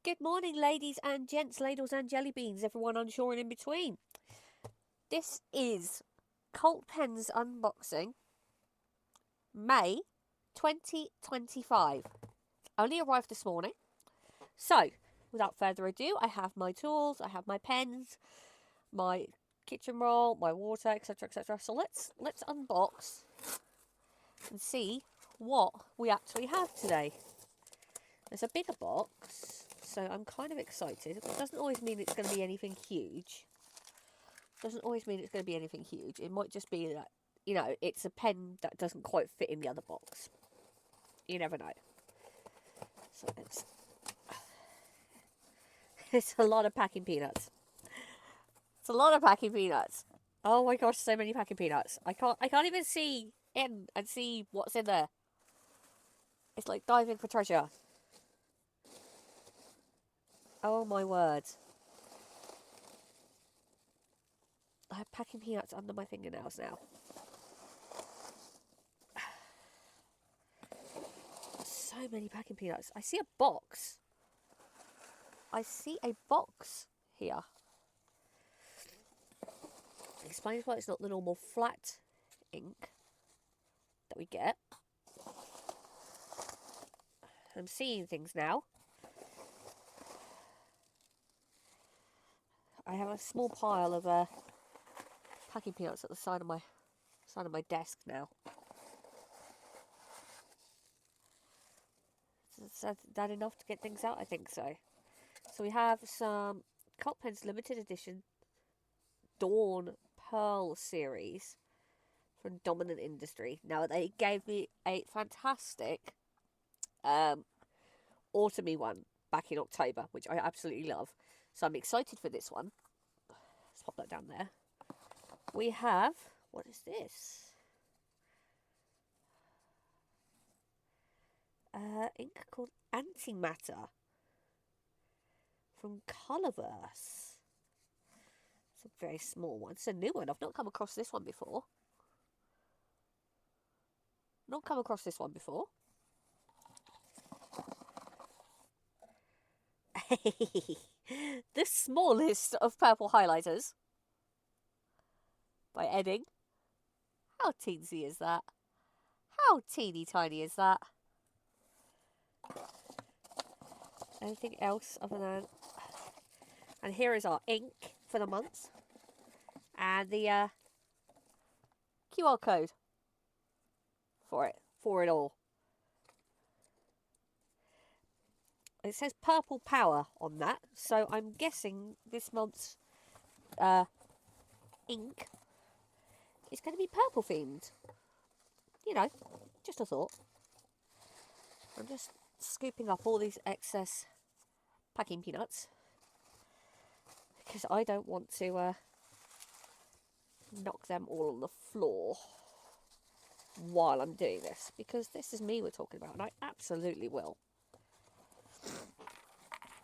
Good morning, ladies and gents, ladles and jelly beans, everyone on shore and in between. This is Colt Pen's unboxing, May 2025. Only arrived this morning. So, without further ado, I have my tools, I have my pens, my kitchen roll, my water, etc., etc. So let's unbox and see what we actually have today. There's a bigger box, so I'm kind of excited. It doesn't always mean it's going to be anything huge. Doesn't always mean it's going to be anything huge. It might just be that, it's a pen that doesn't quite fit in the other box. You never know. So it's a lot of packing peanuts. It's a lot of packing peanuts. Oh my gosh, so many packing peanuts. I can't even see in and see what's in there. It's like diving for treasure. Oh my word. I have packing peanuts under my fingernails now. So many packing peanuts. I see a box. I see a box here. Explains why it's not the normal flat ink that we get. I'm seeing things now. I have a small pile of packing peanuts at the side of my desk now. Is that enough to get things out? I think so. So we have some Colt Pens limited edition Dawn Pearl series from Dominant Industry. Now they gave me a fantastic autumny one back in October, which I absolutely love. So I'm excited for this one. Let's pop that down there. We have, what is this? Ink called Antimatter from Colourverse. It's a very small one. It's a new one. I've not come across this one before. Not come across this one before. The smallest of purple highlighters by Edding. How teensy is that? How teeny tiny is that? Anything else other than... And here is our ink for the month. And the QR code for it all. It says Purple Power on that, so I'm guessing this month's ink is going to be purple themed. You know, just a thought. I'm just scooping up all these excess packing peanuts because I don't want to knock them all on the floor while I'm doing this, because this is me we're talking about and I absolutely will.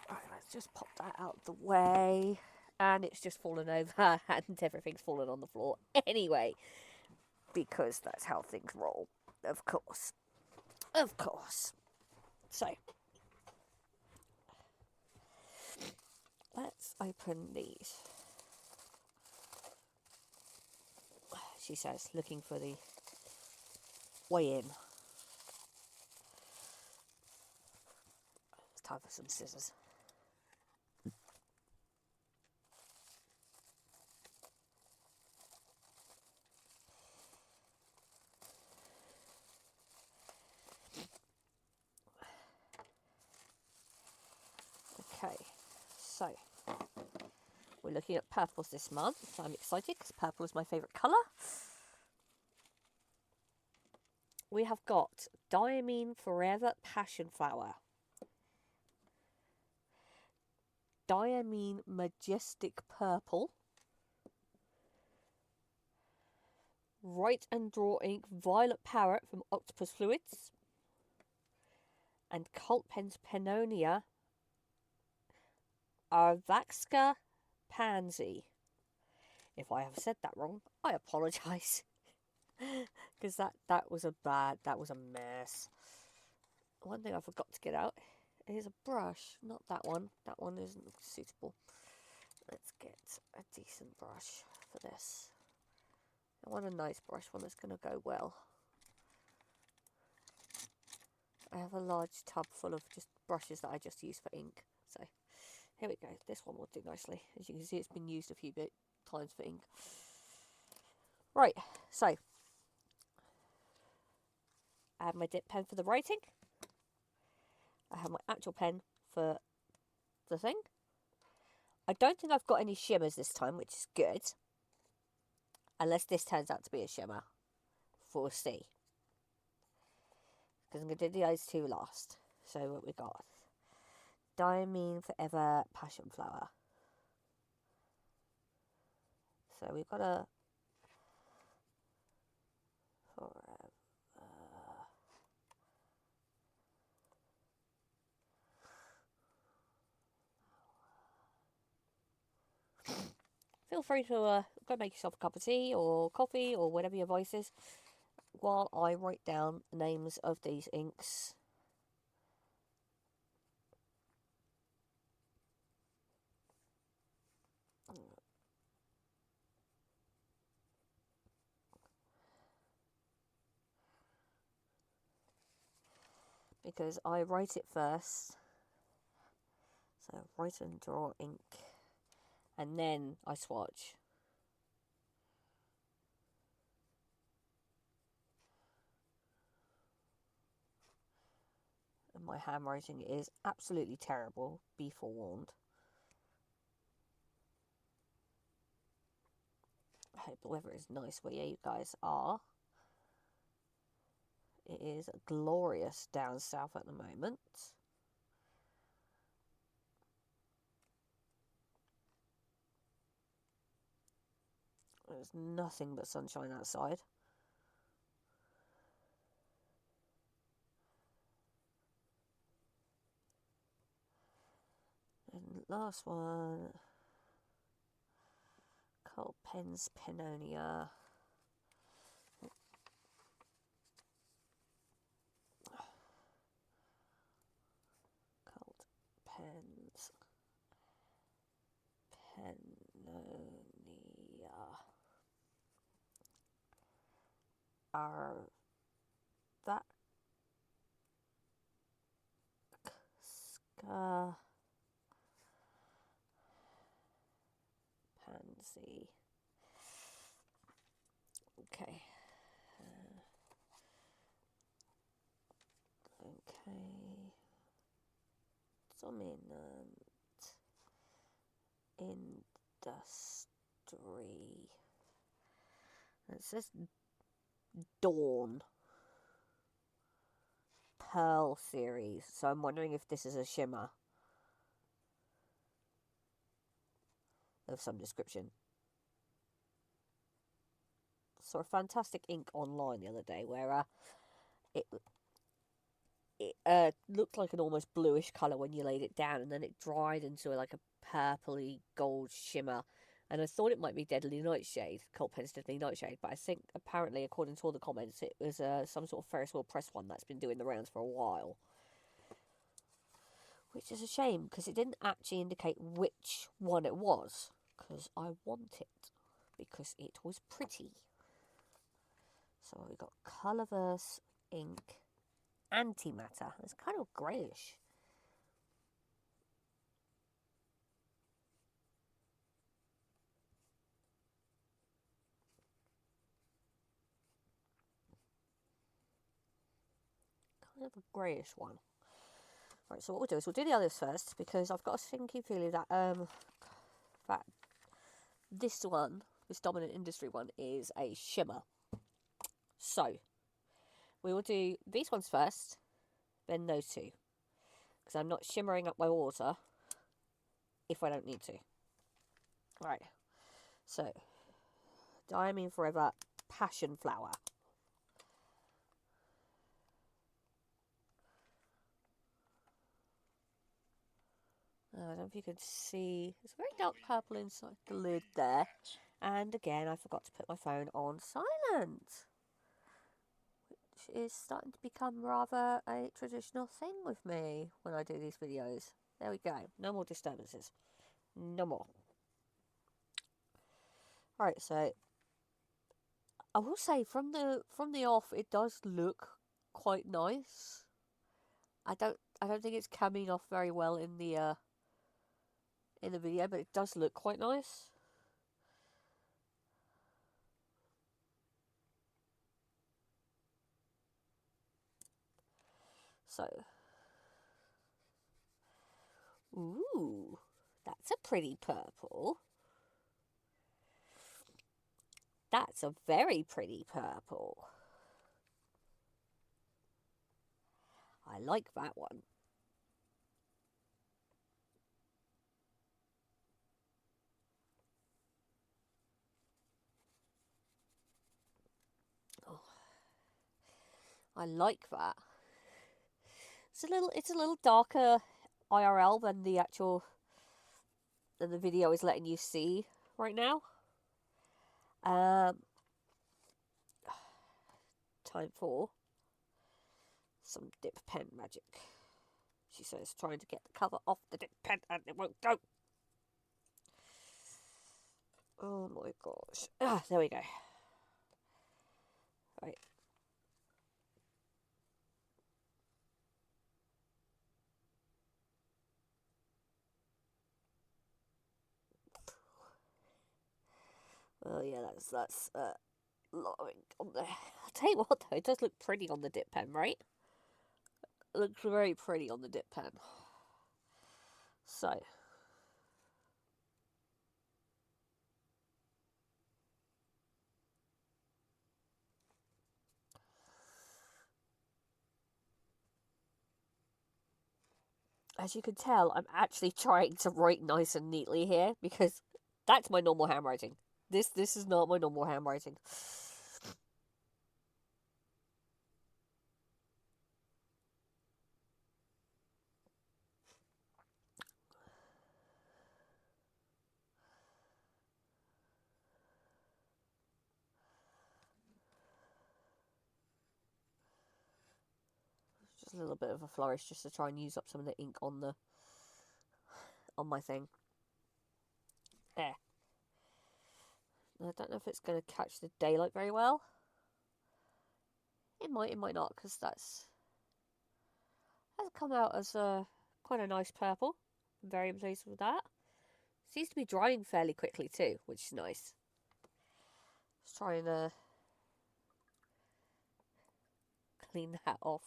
Right, let's just pop that out of the way, and it's just fallen over and everything's fallen on the floor anyway, because that's how things roll, of course. So let's open these. She says, looking for the way in. It's time for some scissors. Okay, so we're looking at purples this month. I'm excited because purple is my favourite colour. We have got Diamine Forever Passion Flower, Diamine Majestic Purple, Write and Draw Ink Violet Parrot from Octopus Fluids, and Colt Pens Pannonia Arvaxca Pansy. If I have said that wrong, I apologise. Because that was a mess. One thing I forgot to get out is a brush, not that one. That one isn't suitable. Let's get a decent brush for this. I want a nice brush, one that's going to go well. I have a large tub full of just brushes that I just use for ink. So here we go. This one will do nicely. As you can see, it's been used a few times for ink. Right, so I have my dip pen for the writing. I have my actual pen for the thing. I don't think I've got any shimmers this time, which is good. Unless this turns out to be a shimmer. We'll see. Because I'm going to do the eyes two last. So what we got? Diamine Forever Passion Flower. So we've got a forever. Feel free to go make yourself a cup of tea or coffee or whatever your vice is while I write down the names of these inks. Because I write it first. So write and draw ink. And then I swatch. And my handwriting is absolutely terrible, be forewarned. I hope the weather is nice where you guys are. It is glorious down south at the moment. There's nothing but sunshine outside. And last one, Cold Pens Pannonia. Cold Pens Pannonia. Are that Pansy. Okay. Okay. Dominant industry. It says Dawn Pearl series, so I'm wondering if this is a shimmer of some description. Saw a fantastic ink online the other day where it looked like an almost bluish colour when you laid it down, and then it dried into like a purpley gold shimmer. And I thought it might be Deadly Nightshade, Cold Pen's Deadly Nightshade, but I think apparently, according to all the comments, it was some sort of Ferris wheel press one that's been doing the rounds for a while. Which is a shame, because it didn't actually indicate which one it was, because I want it, because it was pretty. So we got Colourverse ink, antimatter. It's kind of greyish. Kind of a greyish one. Right, so what we'll do is we'll do the others first, because I've got a stinky feeling that this one, this Dominant Industry one, is a shimmer. So we will do these ones first, then those two, because I'm not shimmering up my water if I don't need to. Right, so Diamine Forever Passion Flower. I don't know if you can see, it's a very dark purple inside the lid there. And again, I forgot to put my phone on silent, is starting to become rather a traditional thing with me when I do these videos. There we go. No more disturbances. No more. Alright, so I will say from the off it does look quite nice. I don't think it's coming off very well in the video, but it does look quite nice. So, ooh, that's a pretty purple. That's a very pretty purple. I like that one. Oh, I like that. It's a little darker IRL than the video is letting you see right now. Time for some dip pen magic. She says, trying to get the cover off the dip pen and it won't go. Oh my gosh. Ah, there we go. Right. Oh yeah, that's lowering on there. I'll tell you what though, it does look pretty on the dip pen, right? It looks very pretty on the dip pen. So, as you can tell, I'm actually trying to write nice and neatly here because that's my normal handwriting. This is not my normal handwriting. Just a little bit of a flourish just to try and use up some of the ink on my thing. There. I don't know if it's going to catch the daylight very well. It might not, because that's come out as quite a nice purple. I'm very pleased with that. Seems to be drying fairly quickly too, which is nice. Let's try and clean that off.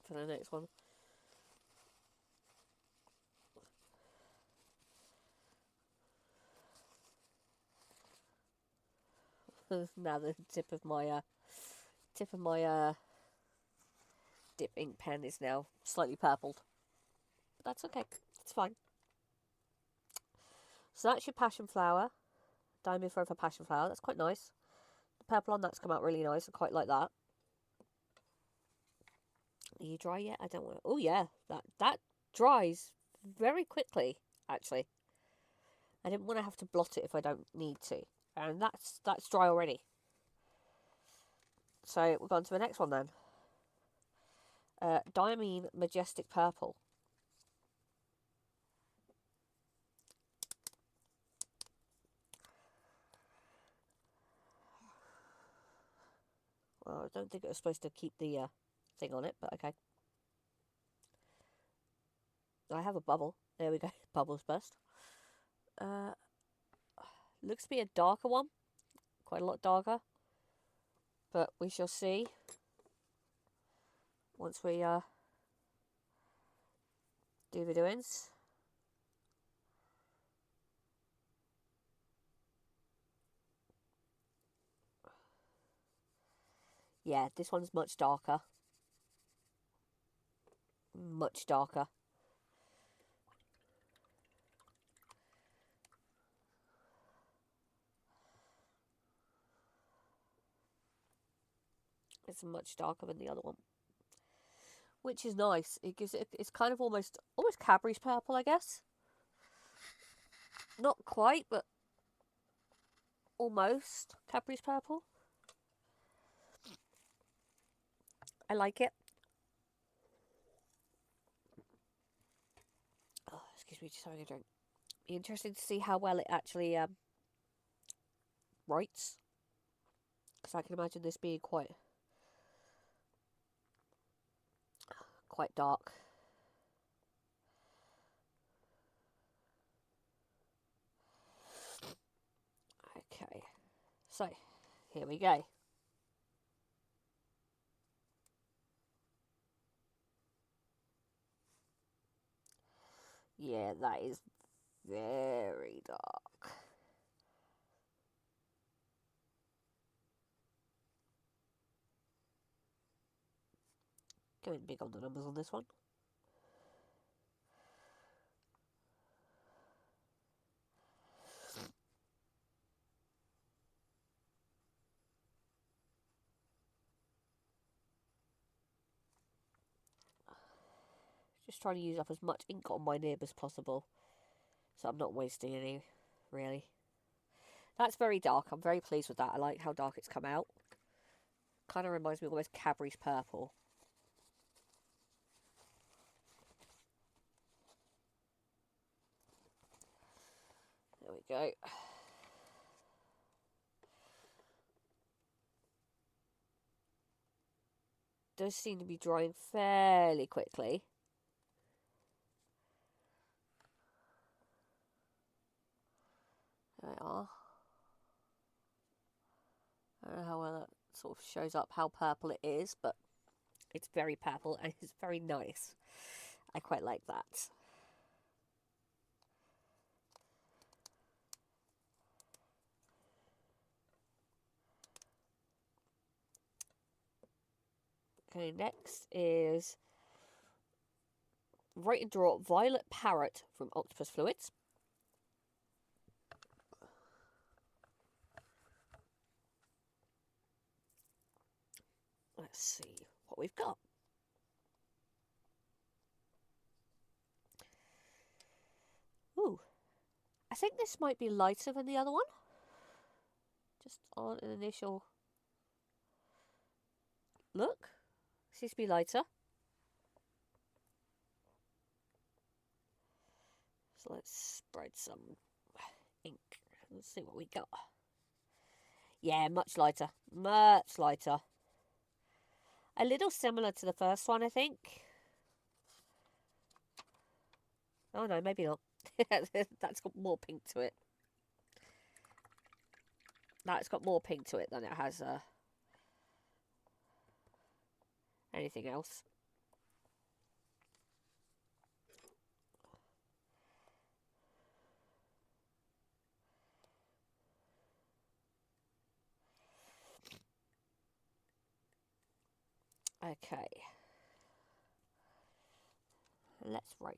For the next one. Now the tip of my dip ink pen is now slightly purpled. But that's okay. It's fine. So that's your passion flower. Diamond Forever passion flower. That's quite nice. The purple on that's come out really nice. I quite like that. Are you dry yet? I don't want to. Oh yeah, that dries very quickly. Actually, I didn't want to have to blot it if I don't need to, and that's dry already. So we've gone to the next one then. Diamine Majestic Purple. Well, I don't think it was supposed to keep the thing on it, but okay. I have a bubble. There we go. Bubbles burst. Looks to be a darker one. Quite a lot darker. But we shall see. Once we do the doings. Yeah, this one's much darker. Much darker. It's much darker than the other one, which is nice. It gives it. It's kind of almost Cadbury's purple, I guess. Not quite, but almost Cadbury's purple. I like it. Oh, excuse me, just having a drink. Be interesting to see how well it actually writes, because I can imagine this being quite dark. Okay, so here we go. Yeah, that is very dark. Going big on the numbers on this one. Just trying to use up as much ink on my nib as possible, so I'm not wasting any, really. That's very dark. I'm very pleased with that. I like how dark it's come out. Kind of reminds me of almost Cadbury's purple. There we go. Does seem to be drying fairly quickly. There we are. I don't know how well that sort of shows up how purple it is, but it's very purple and it's very nice. I quite like that. Okay, next is write and draw Violet Parrot from Octopus Fluids. Let's see what we've got. Ooh, I think this might be lighter than the other one. Just on an initial look. Seems to be lighter. So let's spread some ink. Let's see what we got. Yeah, much lighter. Much lighter. A little similar to the first one, I think. Oh no, maybe not. That's got more pink to it. That's got more pink to it than it has anything else. Okay. Let's write.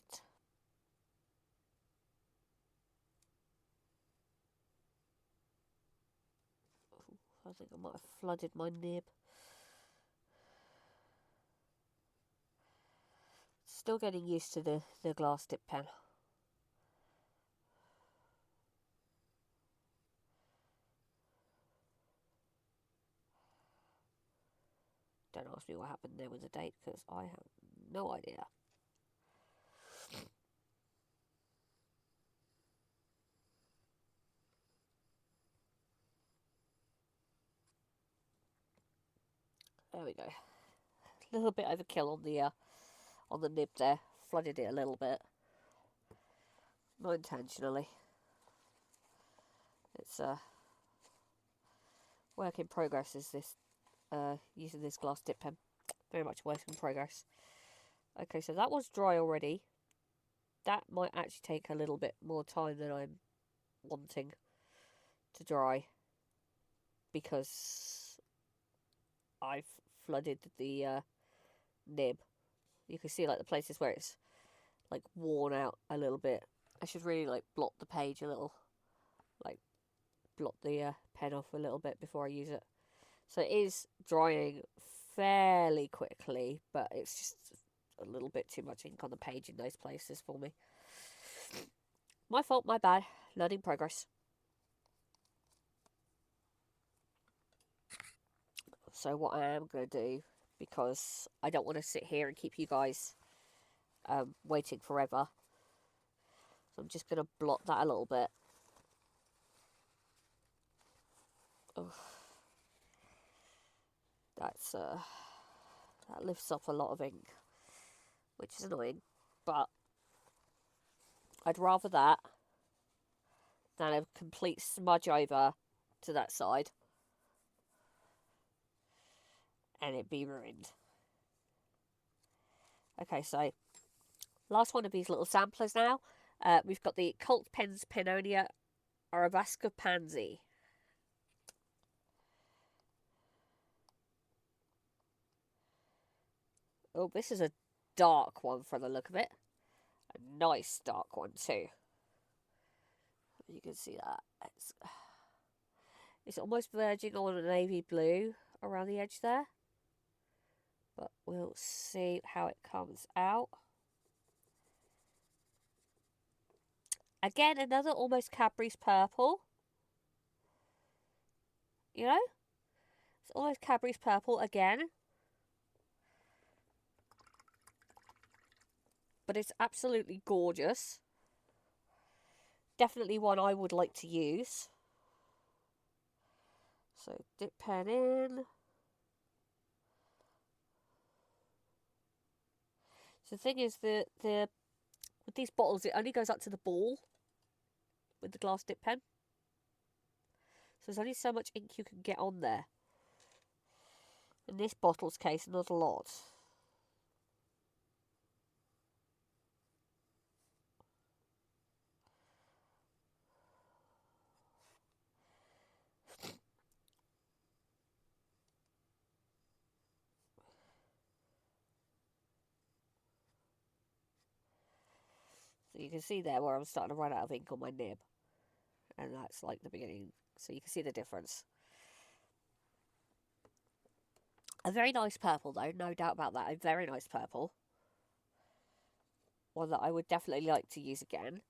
Ooh, I think I might have flooded my nib. Still getting used to the glass dip pen. Don't ask me what happened there with the date, because I have no idea. There we go. A little bit overkill on the nib there. Flooded it a little bit. Not intentionally. It's a work in progress. Is this using this glass dip pen? Very much a work in progress. Okay, so that was dry already. That might actually take a little bit more time than I'm wanting to dry, because I've flooded the nib. You can see like the places where it's like worn out a little bit. I should really like blot the page a little, like blot the pen off a little bit before I use it. So it is drying fairly quickly, but it's just a little bit too much ink on the page in those places for me. My fault, my bad. Learning progress. So what I am going to do, because I don't want to sit here and keep you guys waiting forever, so I'm just going to blot that a little bit. Oh, that's that lifts up a lot of ink, which is annoying, but I'd rather that than a complete smudge over to that side and it be ruined. Okay, so last one of these little samplers now. We've got the Cult Pens Pannonia Arabesque Pansy. Oh, this is a dark one from the look of it. A nice dark one too. You can see that. It's almost verging on a navy blue around the edge there. But we'll see how it comes out. Again, another almost Cadbury's purple. You know? It's almost Cadbury's purple again. But it's absolutely gorgeous. Definitely one I would like to use. So dip pen in. So the thing is, the with these bottles, it only goes up to the ball with the glass dip pen. So there's only so much ink you can get on there. In this bottle's case, not a lot. So you can see there where I'm starting to run out of ink on my nib. And that's like the beginning. So you can see the difference. A very nice purple though, no doubt about that. A very nice purple. One that I would definitely like to use again.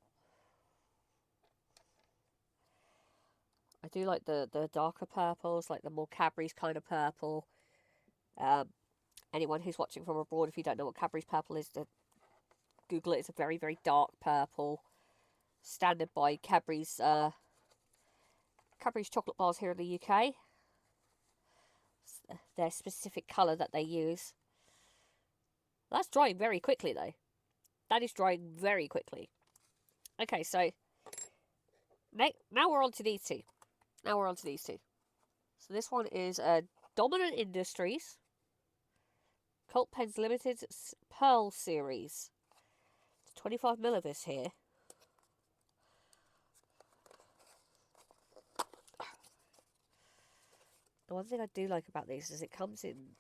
I do like the darker purples, like the more Cadbury's kind of purple. Anyone who's watching from abroad, if you don't know what Cadbury's purple is, Google it. It's a very, very dark purple. Standard by Cadbury's chocolate bars here in the UK. It's their specific colour that they use. That's drying very quickly though. That is drying very quickly. Okay, so now we're on to these two. So this one is Dominant Industries Cult Pens Limited Pearl Series. It's 25ml of this here. The one thing I do like about these is it comes in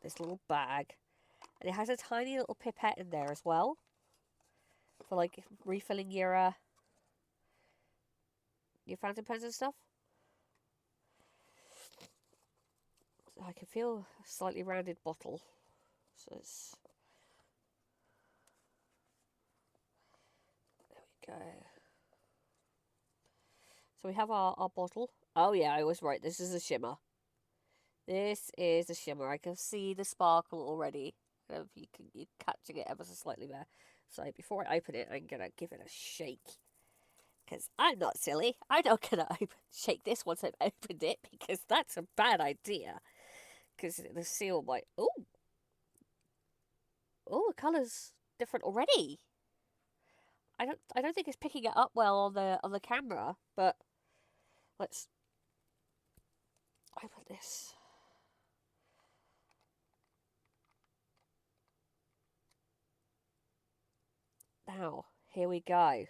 this little bag. And it has a tiny little pipette in there as well. For like refilling your fountain pens and stuff. So I can feel a slightly rounded bottle. So it's... There we go. So we have our bottle. Oh yeah, I was right. This is a shimmer. This is a shimmer. I can see the sparkle already. I don't know if you're catching it ever so slightly there. So before I open it, I'm going to give it a shake. Because I'm not silly. I'm not going to shake this once I've opened it. Because that's a bad idea. Because the seal might... Oh, the colour's different already. I don't think it's picking it up well on the camera. But let's open this. Now, here we go.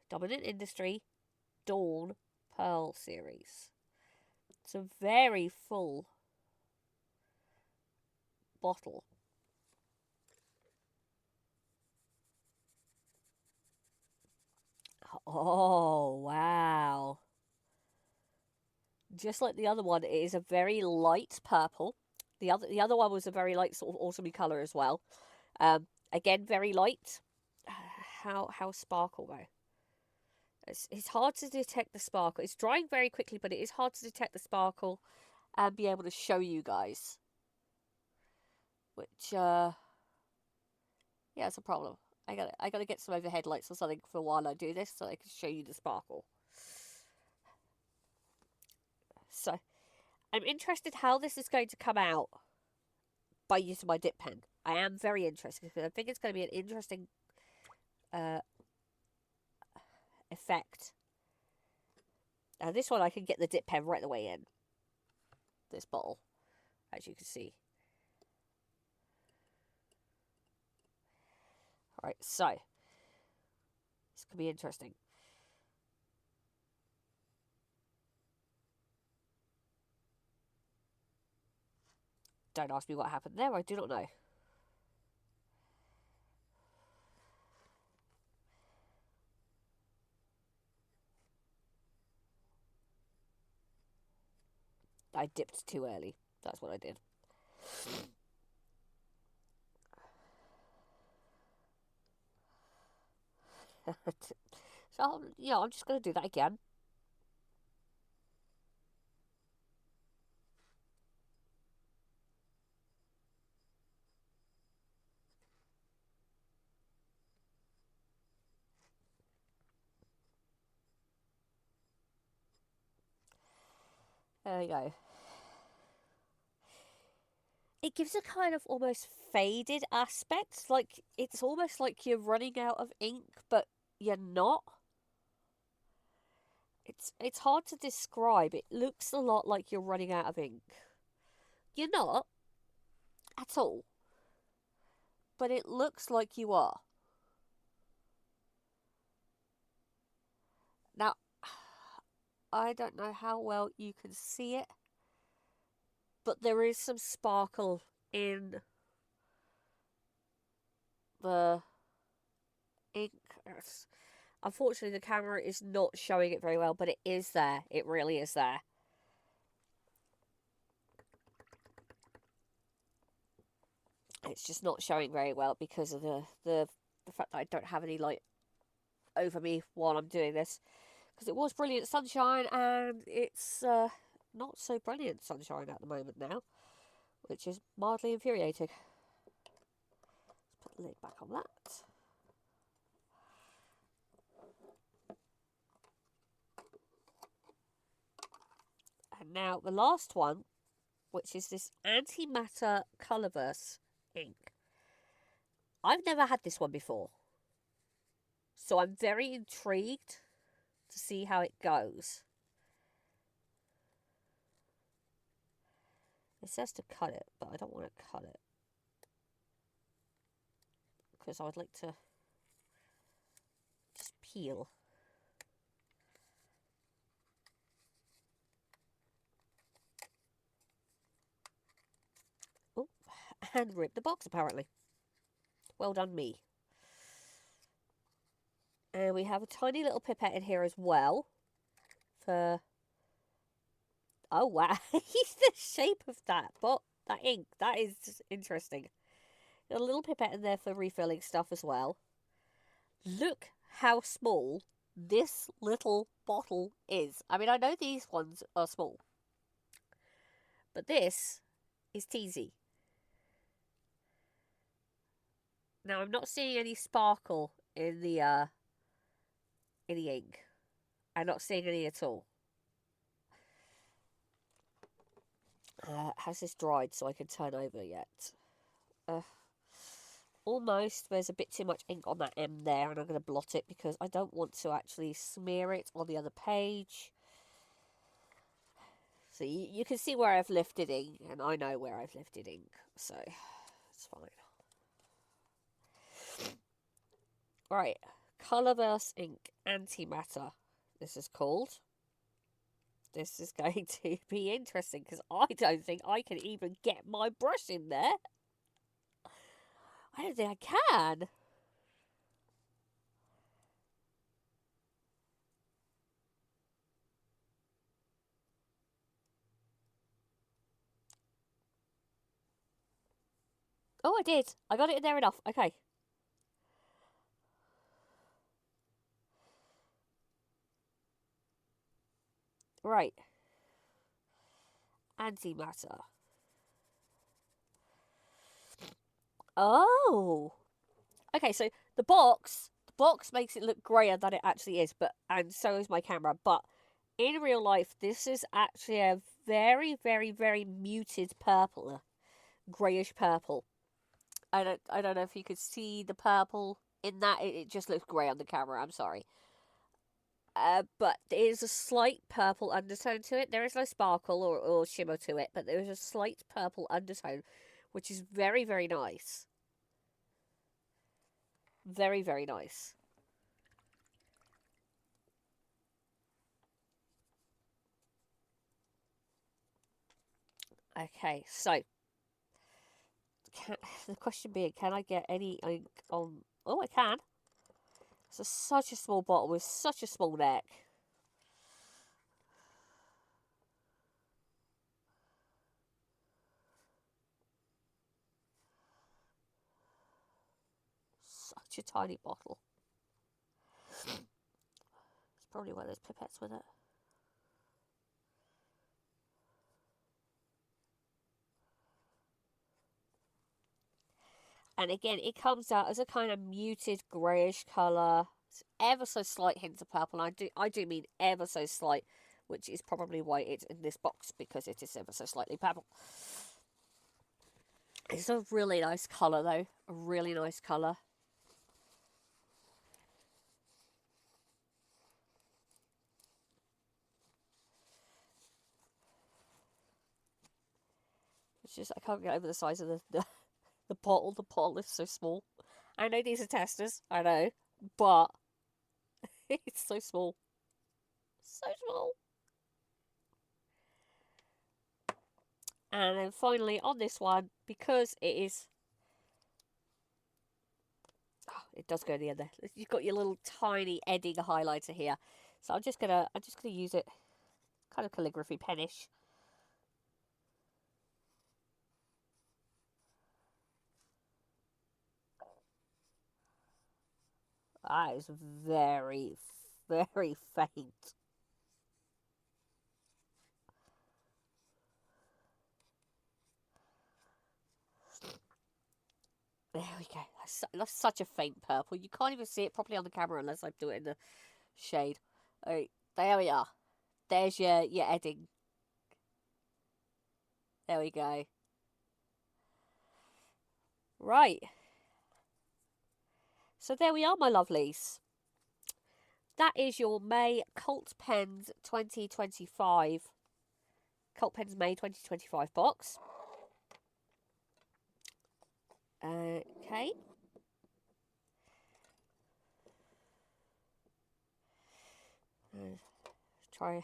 Dominant Industry Dawn Pearl Series. It's a very full bottle. Oh, wow. Just like the other one, it is a very light purple. The other one was a very light sort of autumny colour as well. Again, very light. How sparkle though? It's hard to detect the sparkle. It's drying very quickly, but it is hard to detect the sparkle and be able to show you guys. Which, yeah, it's a problem. I gotta get some overhead lights or something for while I do this so I can show you the sparkle. So, I'm interested how this is going to come out by using my dip pen. I am very interested because I think it's going to be an interesting uh, effect. Now, this one I can get the dip pen right the way in this bottle, as you can see. Alright, so this could be interesting. Don't ask me what happened there, I do not know. I dipped too early. That's what I did. So, yeah, I'm just going to do that again. There we go. It gives a kind of almost faded aspect. Like, it's almost like you're running out of ink, but you're not. It's hard to describe. It looks a lot like you're running out of ink. You're not at all, but it looks like you are. Now, I don't know how well you can see it, but there is some sparkle in the ink. Unfortunately, the camera is not showing it very well, but it is there. It really is there. It's just not showing very well because of the fact that I don't have any light over me while I'm doing this. Because it was brilliant sunshine, and it's not so brilliant sunshine at the moment now, which is mildly infuriating. Let's put the lid back on that. And now the last one, which is this antimatter Colorverse ink. I've never had this one before, so I'm very intrigued to see how it goes. It says to cut it, but I don't want to cut it because I would like to just peel. Oh, and rip the box apparently. Well done me. And we have a tiny little pipette in here as well for... Oh, wow. The shape of that, but that ink, that is interesting. Got a little pipette in there for refilling stuff as well. Look how small this little bottle is. I mean, I know these ones are small, but this is teasy. Now, I'm not seeing any sparkle in the ink. I'm not seeing any at all. Has this dried so I can turn over yet? Almost. There's a bit too much ink on that M there, and I'm going to blot it because I don't want to actually smear it on the other page. So you can see where I've lifted ink, and I know where I've lifted ink, so it's fine. Right, Colorverse Ink Antimatter, this is called. This is going to be interesting because I don't think I can even get my brush in there. I don't think I can. Oh, I did. I got it in there enough. Okay. Right. Antimatter. Oh. Okay, so the box makes it look grayer than it actually is, and so is my camera. But in real life, this is actually a very, very, very muted purple, grayish purple. I don't know if you could see the purple in that. It just looks grey on the camera. I'm sorry. But there is a slight purple undertone to it. There is no sparkle or shimmer to it, but there is a slight purple undertone, which is very, very nice. Very, very nice. Okay, so the question being, can I get any ink on? Oh, I can. It's such a small bottle with such a small neck. Such a tiny bottle. It's probably one of those pipettes with it. And again, it comes out as a kind of muted greyish colour. It's ever so slight hints of purple. And I do mean ever so slight, which is probably why it's in this box, because it is ever so slightly purple. It's a really nice colour though. A really nice colour. It's just, I can't get over the size of the bottle. The bottle is so small. I know these are testers, I know, but it's so small. So small. And then finally on this one, because it is, oh, it does go near there. You've got your little tiny edding highlighter here. So I'm just gonna use it kind of calligraphy pennish. That is very, very faint. There we go. That's such a faint purple. You can't even see it properly on the camera unless I do it in the shade. Alright, there we are. There's your edding. There we go. Right. So there we are, my lovelies. That is your May Cult Pens 2025. Cult Pens May 2025 box. Okay. Try. I'm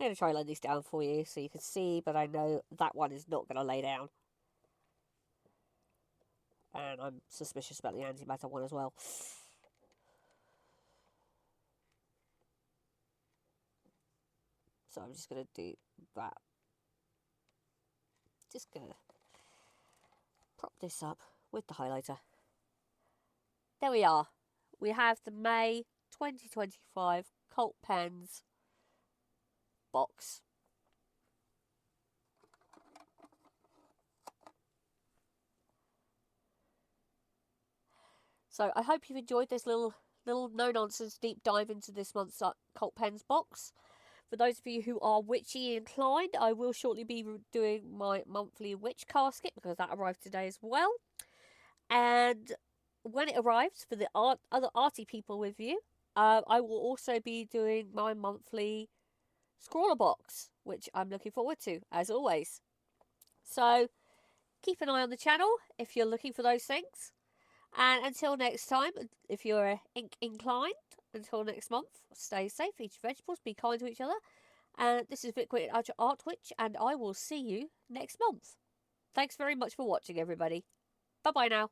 going to try and lay these down for you so you can see, but I know that one is not going to lay down. And I'm suspicious about the antimatter one as well. So I'm just going to do that. Just going to prop this up with the highlighter. There we are. We have the May 2025 Cult Pens box. So I hope you've enjoyed this little no-nonsense deep dive into this month's Cult Pens box. For those of you who are witchy inclined, I will shortly be doing my monthly witch casket because that arrived today as well. And when it arrives, for the other arty people with you, I will also be doing my monthly scrawler box, which I'm looking forward to, as always. So keep an eye on the channel if you're looking for those things. And until next time, if you're ink inclined, until next month, stay safe, eat your vegetables, be kind to each other. And this is Vickwit Art Witch, and I will see you next month. Thanks very much for watching, everybody. Bye bye now.